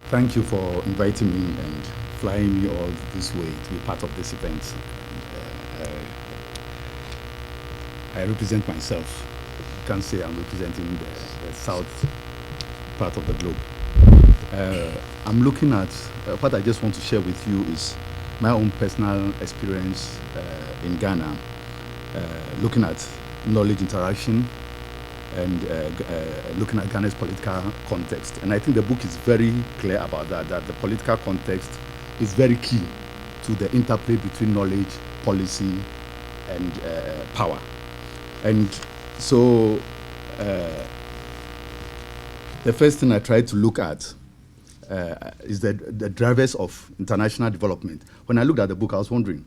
Thank you for inviting me and flying me all this way to be part of this event. I represent myself. I can't say I'm representing the south part of the globe. I'm looking at what I just want to share with you is my own personal experience in Ghana, looking at knowledge interaction and looking at Ghana's political context. And I think the book is very clear about that the political context is very key to the interplay between knowledge, policy, and power. And so the first thing I tried to look at is the drivers of international development. When I looked at the book, I was wondering,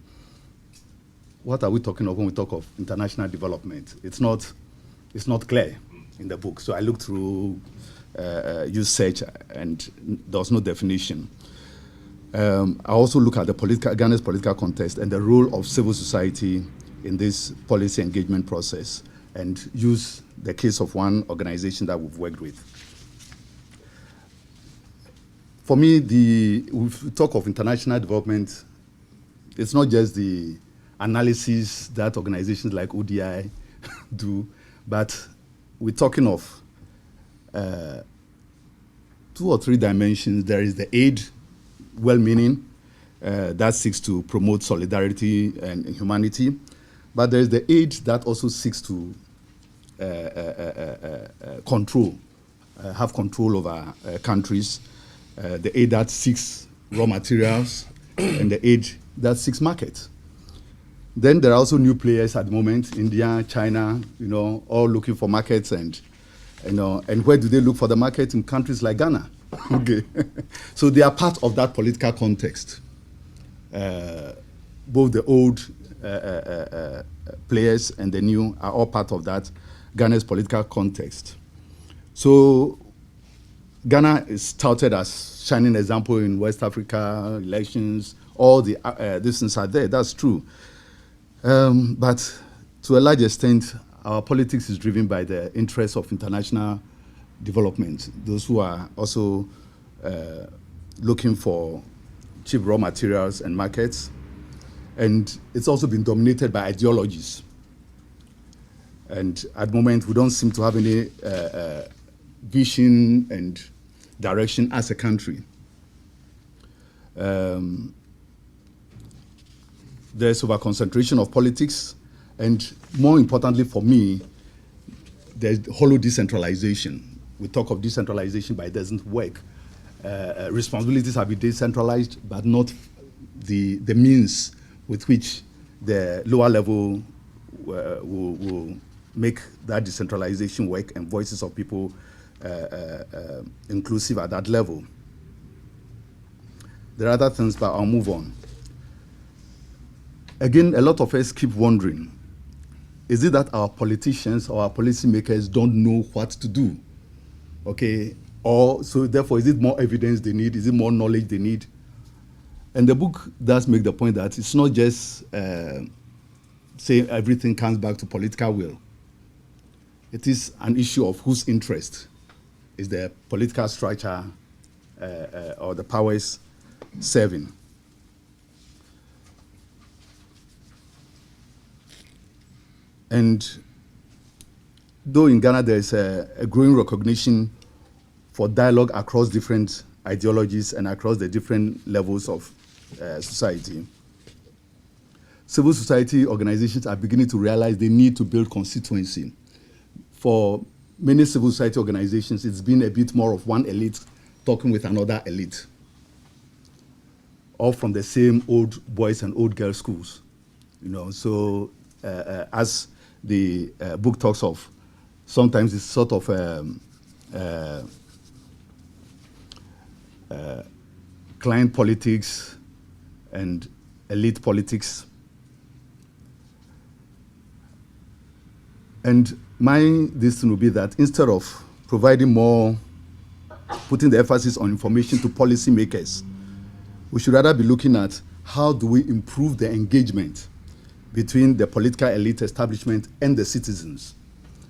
what are we talking of when we talk of international development? It's not clear in the book. So I looked through, used search, and there was no definition. I also look at the Ghana's political context and the role of civil society in this policy engagement process, and use the case of one organization that we've worked with. For me, we talk of international development, it's not just the analysis that organizations like ODI do, but we're talking of 2 or 3 dimensions. There is the aid, well-meaning, that seeks to promote solidarity and humanity. But there's the aid that also seeks to control, have control over countries. The aid that seeks raw materials, and the aid that seeks markets. Then there are also new players at the moment, India, China, all looking for markets, and where do they look for the market? In countries like Ghana. Okay. So they are part of that political context. Both the old players and the new are all part of that Ghana's political context. So Ghana is touted as shining example in West Africa elections. All the these things are there. That's true. But to a large extent, our politics is driven by the interests of international development. Those who are also looking for cheap raw materials and markets. And it's also been dominated by ideologies. And at the moment, we don't seem to have any vision and direction as a country. There's over-concentration of politics, and more importantly for me, there's hollow decentralization. We talk of decentralization, but it doesn't work. Responsibilities have been decentralized, but not the means with which the lower level will make that decentralization work and voices of people inclusive at that level. There are other things, but I'll move on. Again, a lot of us keep wondering, is it that our politicians or our policymakers don't know what to do? Okay, or so therefore, is it more evidence they need? Is it more knowledge they need? And the book does make the point that it's not just saying everything comes back to political will. It is an issue of whose interest is the political structure or the powers serving. And though in Ghana there is a growing recognition for dialogue across different ideologies and across the different levels of society, civil society organizations are beginning to realize they need to build constituency. For many civil society organizations, it's been a bit more of one elite talking with another elite, all from the same old boys and old girls schools. So as the book talks of, sometimes it's sort of client politics and elite politics. And this will be that instead of putting the emphasis on information to policymakers, we should rather be looking at how do we improve the engagement between the political elite establishment and the citizens.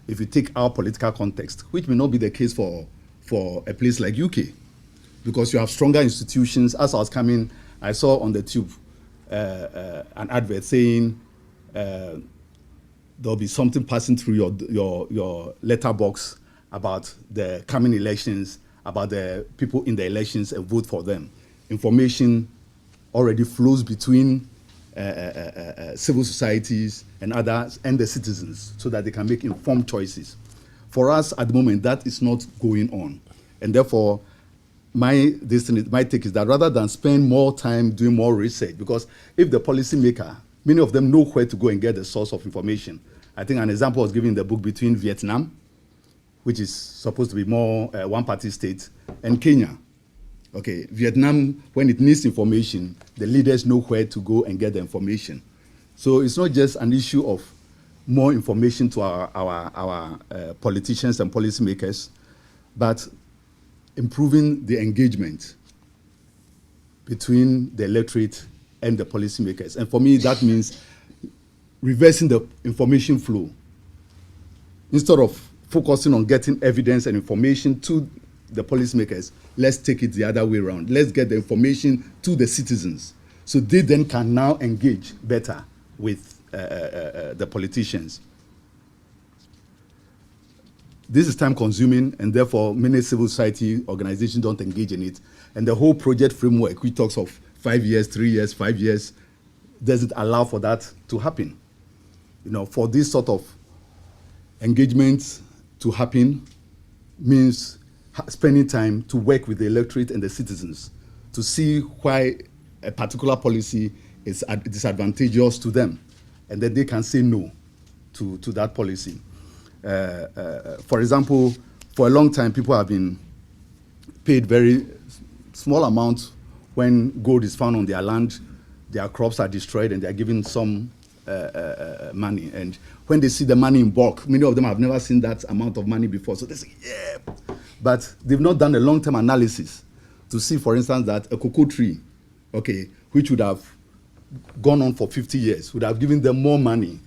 If you take our political context, which may not be the case for a place like UK, because you have stronger institutions. As I was coming, I saw on the tube an advert saying there'll be something passing through your letterbox about the coming elections, about the people in the elections, and vote for them. Information already flows between civil societies and others and the citizens so that they can make informed choices. For us at the moment, that is not going on. And therefore, my take is that rather than spend more time doing more research, because if the policymaker, many of them know where to go and get the source of information. I think an example was given in the book between Vietnam, which is supposed to be more one-party state, and Kenya. Okay, Vietnam, when it needs information, the leaders know where to go and get the information. So it's not just an issue of more information to our politicians and policymakers, but improving the engagement between the electorate and the policymakers. And for me, that means reversing the information flow. Instead of focusing on getting evidence and information to the policymakers, let's take it the other way around. Let's get the information to the citizens so they then can now engage better with the politicians. This is time consuming, and therefore many civil society organizations don't engage in it. And the whole project framework, which talks of 5 years, 3 years, 5 years, doesn't allow for that to happen. You know, for this sort of engagement to happen means spending time to work with the electorate and the citizens to see why a particular policy is disadvantageous to them, and then they can say no to that policy. For example, for a long time, people have been paid very small amounts when gold is found on their land, their crops are destroyed, and they are given some money. And when they see the money in bulk, many of them have never seen that amount of money before. So they say, yeah. But they've not done a long-term analysis to see, for instance, that a cocoa tree, okay, which would have gone on for 50 years, would have given them more money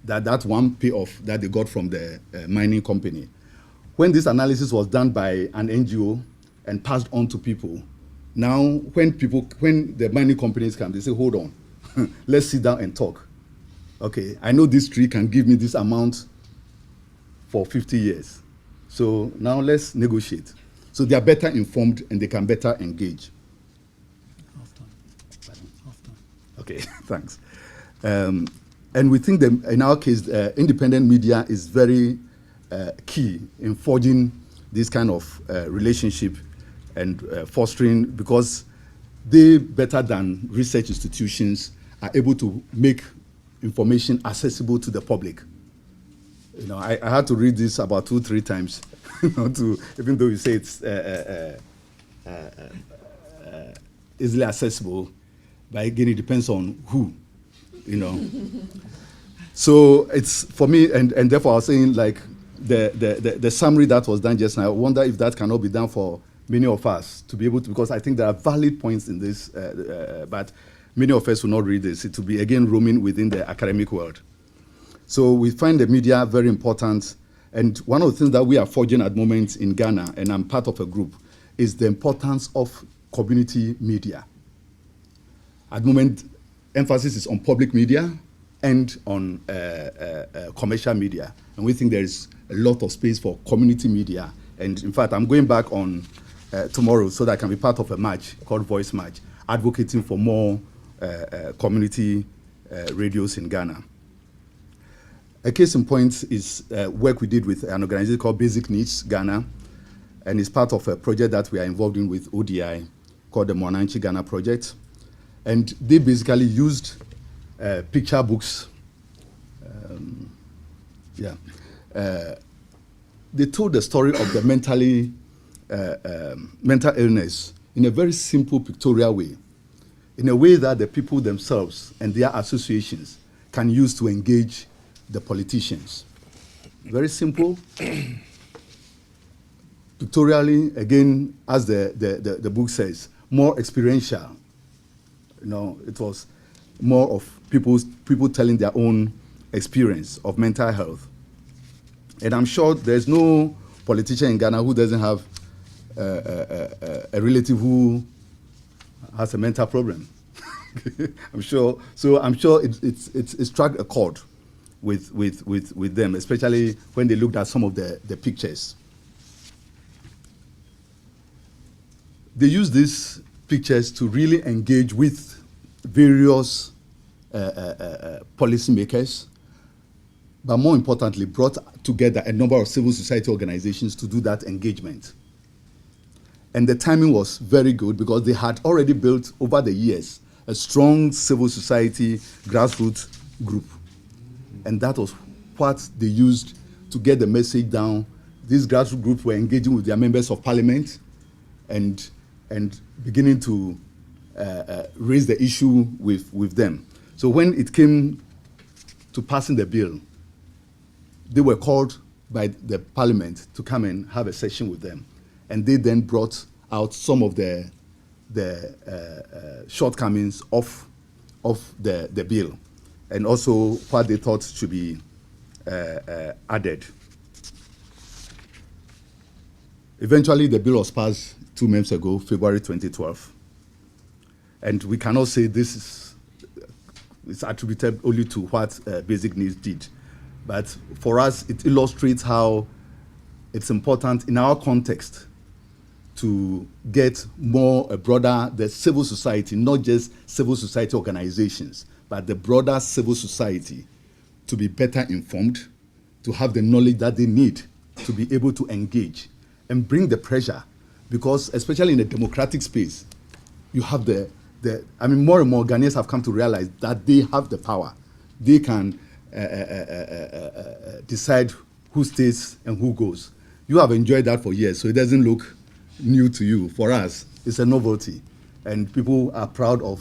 than that one payoff that they got from the mining company. When this analysis was done by an NGO and passed on to people, now when the mining companies come, they say, hold on, let's sit down and talk. Okay, I know this tree can give me this amount for 50 years. So now let's negotiate. So they are better informed and they can better engage. Okay, thanks. And we think that in our case, independent media is very key in forging this kind of relationship and fostering, because they, better than research institutions, are able to make information accessible to the public. You know, I had to read this about 2-3 times, you know, even though you say it's easily accessible, but again, it depends on who, you know. So it's, for me, and therefore I was saying, like, the summary that was done just now, I wonder if that cannot be done for many of us to be able to, because I think there are valid points in this, but many of us will not read this. It will be, again, roaming within the academic world. So we find the media very important. And one of the things that we are forging at the moment in Ghana, and I'm part of a group, is the importance of community media. At the moment, emphasis is on public media and on commercial media. And we think there is a lot of space for community media. And in fact, I'm going back on tomorrow so that I can be part of a march called Voice March, advocating for more community radios in Ghana. A case in point is work we did with an organization called Basic Needs Ghana, and it's part of a project that we are involved in with ODI called the Monanchi Ghana Project. And they basically used picture books. They told the story of the mental illness in a very simple pictorial way, in a way that the people themselves and their associations can use to engage the politicians. Very simple. Pictorially, again, as the book says, more experiential. You know, it was more of people telling their own experience of mental health. And I'm sure there's no politician in Ghana who doesn't have a relative who has a mental problem. I'm sure. So I'm sure it struck a chord with them, especially when they looked at some of the pictures. They use these pictures to really engage with various policymakers, but more importantly, brought together a number of civil society organizations to do that engagement. And the timing was very good because they had already built over the years a strong civil society grassroots group. And that was what they used to get the message down. These grassroots groups were engaging with their members of parliament and beginning to raise the issue with them. So when it came to passing the bill, they were called by the parliament to come and have a session with them. And they then brought out some of the shortcomings of the bill, and also what they thought should be added. Eventually, the bill was passed 2 months ago, February 2012. And we cannot say this is attributed only to what Basic Needs did. But for us, it illustrates how it's important in our context to get more broader, the civil society, not just civil society organizations, but the broader civil society to be better informed, to have the knowledge that they need to be able to engage and bring the pressure. Because especially in a democratic space, you have more and more Ghanaians have come to realize that they have the power. They can decide who stays and who goes. You have enjoyed that for years, so it doesn't look new to you. For us, it's a novelty, and people are proud of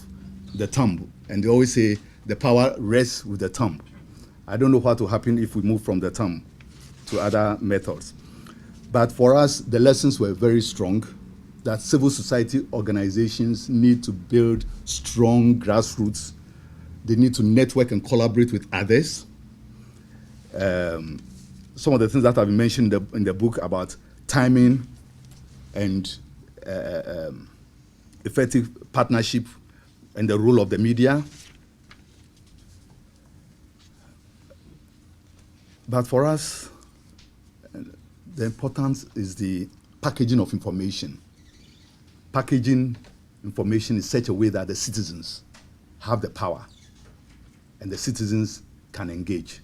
the thumb, and they always say the power rests with the thumb. I don't know what will happen if we move from the thumb to other methods. But for us, the lessons were very strong, that civil society organizations need to build strong grassroots. They need to network and collaborate with others. Some of the things that have been mentioned in the book about timing and effective partnership and the role of the media. But for us, the importance is the packaging of information. Packaging information in such a way that the citizens have the power and the citizens can engage.